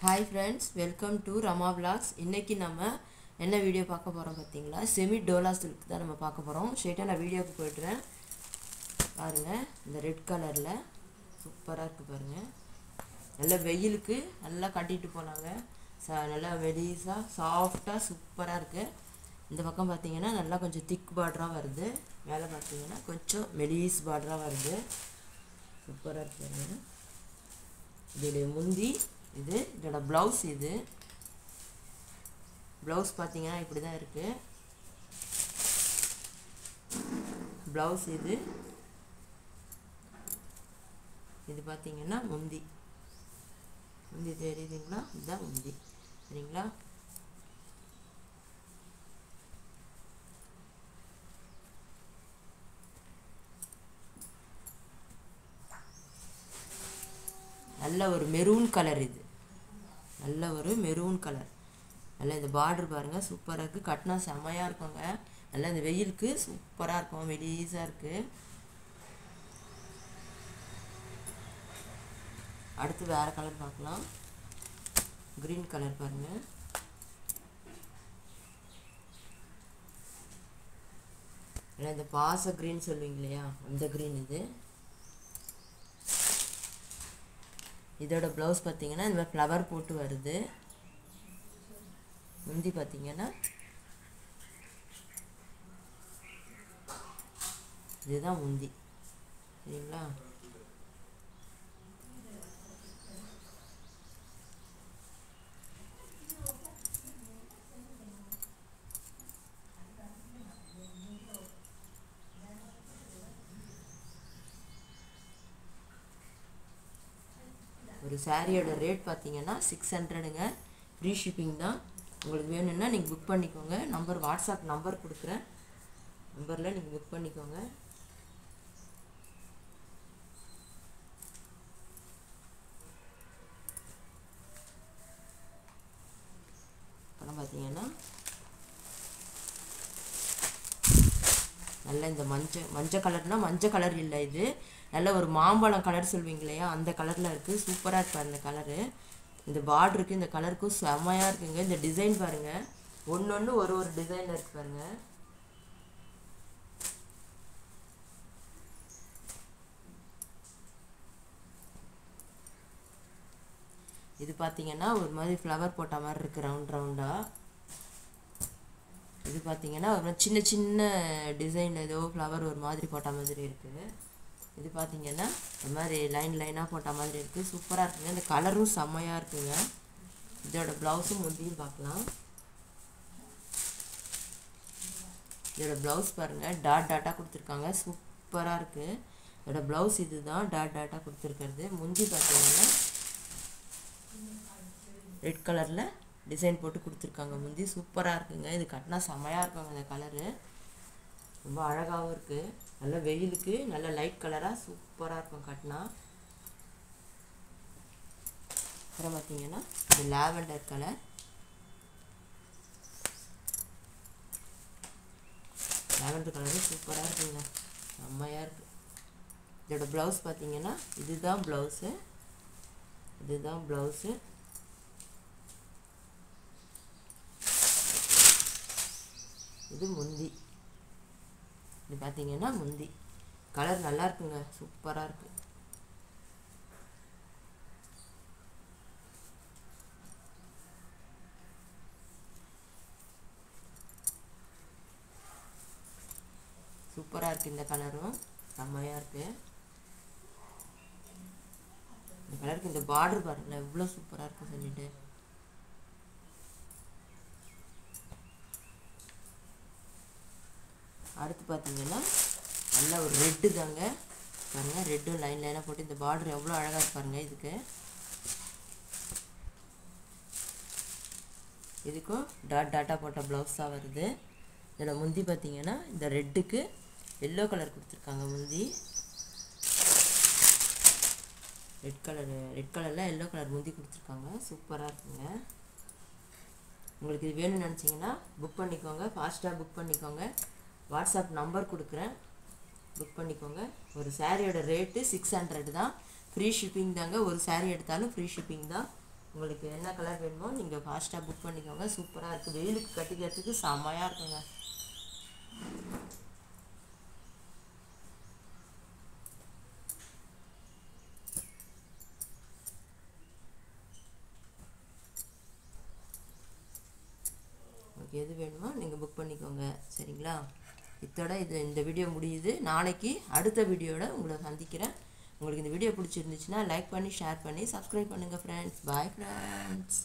Hi friends, welcome to Rama vlogs. இன்றைக்கி நம்ம என்ன வீடியோ பார்க்க போகிறோம் பார்த்தீங்களா? செமி டோலா சில்க் தான் நம்ம பார்க்க போகிறோம். ஸ்ட்ரெயிட்டாக நான் வீடியோவுக்கு போய்ட்டுறேன். பாருங்கள், இந்த ரெட் கலரில் சூப்பராக இருக்குது பாருங்கள். நல்லா வெயிலுக்கு நல்லா கட்டிட்டு போனாங்க. நல்லா மெலிசாக சாஃப்டாக சூப்பராக இருக்குது. இந்த பக்கம் பார்த்தீங்கன்னா நல்லா கொஞ்சம் திக் பார்டராக வருது. மேலே பார்த்தீங்கன்னா கொஞ்சம் மெலிஸ் பார்டராக வருது. சூப்பராக இருக்குது. இதோடைய முந்தி இது, இதோட ப்ளவுஸ். இது ப்ளவுஸ் பார்த்தீங்கன்னா இப்படி தான் இருக்குது. ப்ளவுஸ் இது பார்த்தீங்கன்னா முந்தி தெரியுதுங்களா? இதுதான் முந்தி, சரிங்களா? நல்ல ஒரு மெரூன் கலர். இது நல்ல ஒரு மெரூன் கலர். நல்லா இந்த பார்டர் பாருங்கள், சூப்பராக இருக்குது. கட்டினா செம்மையாக இருக்குங்க. நல்லா இந்த வெயிலுக்கு சூப்பராக இருக்கும், மெலிசாக இருக்குது. அடுத்து வேறு கலர் பார்க்கலாம். க்ரீன் கலர் பாருங்கள். நல்லா இந்த பாச க்ரீன் சொல்லுவீங்க இல்லையா, அந்த க்ரீன். இதோட ப்ளவுஸ் பார்த்தீங்கன்னா இந்த மாதிரி ஃப்ளவர் போட்டு வருது. முந்தி பார்த்தீங்கன்னா இதுதான் முந்தி, சரிங்களா? ஒரு சாரியோட ரேட் பார்த்தீங்கன்னா 600ங்க. ஃப்ரீ ஷிப்பிங் தான். உங்களுக்கு வேணும்னா நீங்கள் புக் பண்ணிக்கோங்க. வாட்ஸ்அப் நம்பர் கொடுக்குறேன். நம்பரில் நீங்கள் புக் பண்ணிக்கோங்க. அப்புறம் பார்த்தீங்கன்னா நல்ல இந்த மஞ்சள் கலர்னால் மஞ்சள் கலர் இல்லை, இது நல்ல ஒரு மாம்பழம் கலர் சொல்வீங்க இல்லையா, அந்த கலரில் இருக்குது. சூப்பராக இருக்குது அந்த கலரு. இந்த பார்டருக்கு இந்த கலருக்கும் செம்மையாக இருக்குங்க. இந்த டிசைன் பாருங்கள், ஒன்று ஒரு டிசைனில் இருக்குது பாருங்கள். இது பார்த்தீங்கன்னா ஒரு மாதிரி ஃப்ளவர் போட்ட மாதிரி இருக்குது, ரவுண்டாக. இது பார்த்தீங்கன்னா ஒரு மாதிரி சின்ன சின்ன டிசைன், ஏதோ ஃப்ளவர் ஒரு மாதிரி போட்ட மாதிரி இருக்குது. இது பார்த்தீங்கன்னா ஒரு மாதிரி லைனாக போட்ட மாதிரி இருக்குது. சூப்பராக இருக்குங்க. இந்த கலரும் செம்மையாக இருக்குங்க. இதோட ப்ளவுஸும் முந்தியும் பார்க்கலாம். இதோட ப்ளவுஸ் பாருங்கள், டாட்டாக கொடுத்துருக்காங்க. சூப்பராக இருக்குது. இதோட ப்ளவுஸ் இது தான், டாட்டாக கொடுத்துருக்கிறது. முந்தி பார்த்தீங்கன்னா ரெட் கலரில் டிசைன் போட்டு கொடுத்துருக்காங்க. முந்தி சூப்பராக இருக்குங்க. இது கட்டினா செம்மையாக இருக்குங்க. இந்த கலரு ரொம்ப அழகாகவும் இருக்குது. நல்ல வெயிலுக்கு நல்ல லைட் கலராக சூப்பராக இருக்கும் கட்டினா. அப்புறம் பார்த்தீங்கன்னா இது லாவெண்டர் கலர். லாவெண்டர் கலரு சூப்பராக இருக்குங்க, செம்மையாக இருக்குது. இதோட ப்ளவுஸ் பார்த்தீங்கன்னா இதுதான் ப்ளவுஸு. இது முந்தி. இது பார்த்தீங்கன்னா முந்தி. கலர் நல்லா இருக்குங்க, சூப்பராக இருக்குது. சூப்பராக இருக்குது. இந்த கலரும் செம்மையாக இருக்குது. இந்த கலருக்கு இந்த பார்டர் பாருங்களேன், எவ்வளோ சூப்பராக இருக்குது சொல்லிட்டு. அடுத்து பார்த்தீங்கன்னா நல்ல ஒரு ரெட்டு தாங்க பாருங்கள். ரெட்டும் லைனாக போட்டு இந்த பார்டர் எவ்வளோ அழகாக இருப்பாருங்க. இதுக்கும் டாட்டாக போட்ட ப்ளவுஸாக வருது. இதில் முந்தி பார்த்தீங்கன்னா இந்த ரெட்டுக்கு எல்லோ கலர் கொடுத்துருக்காங்க. முந்தி ரெட் கலரில் எல்லோ கலர் முந்தி கொடுத்துருக்காங்க. சூப்பராக இருக்குங்க. உங்களுக்கு இது வேணும்னு நினச்சிங்கன்னா புக் பண்ணிக்கோங்க. ஃபாஸ்ட்டாக புக் பண்ணிக்கோங்க. வாட்ஸ்அப் நம்பர் கொடுக்குறேன், புக் பண்ணிக்கோங்க. ஒரு சாரியோட ரேட்டு 600 தான். ஃப்ரீ ஷிப்பிங் தாங்க. ஒரு சாரீ எடுத்தாலும் ஃப்ரீ ஷிப்பிங் தான். உங்களுக்கு என்ன கலர் வேணுமோ நீங்கள் ஃபாஸ்ட்டாக புக் பண்ணிக்கோங்க. சூப்பராக இருக்குது, வெயிலுக்கு கட்டிக்கிறதுக்கு செம்மையாக இருக்குங்க. உங்களுக்கு எது வேணுமோ நீங்கள் புக் பண்ணிக்கோங்க. சரிங்களா? இதோட இந்த வீடியோ முடியுது. நாளைக்கு அடுத்த வீடியோட உங்களை சந்திக்கிறேன். உங்களுக்கு இந்த வீடியோ பிடிச்சிருந்துச்சுன்னா லைக் பண்ணி ஷேர் பண்ணி சப்ஸ்கிரைப் பண்ணுங்கள் ஃப்ரெண்ட்ஸ். Bye friends.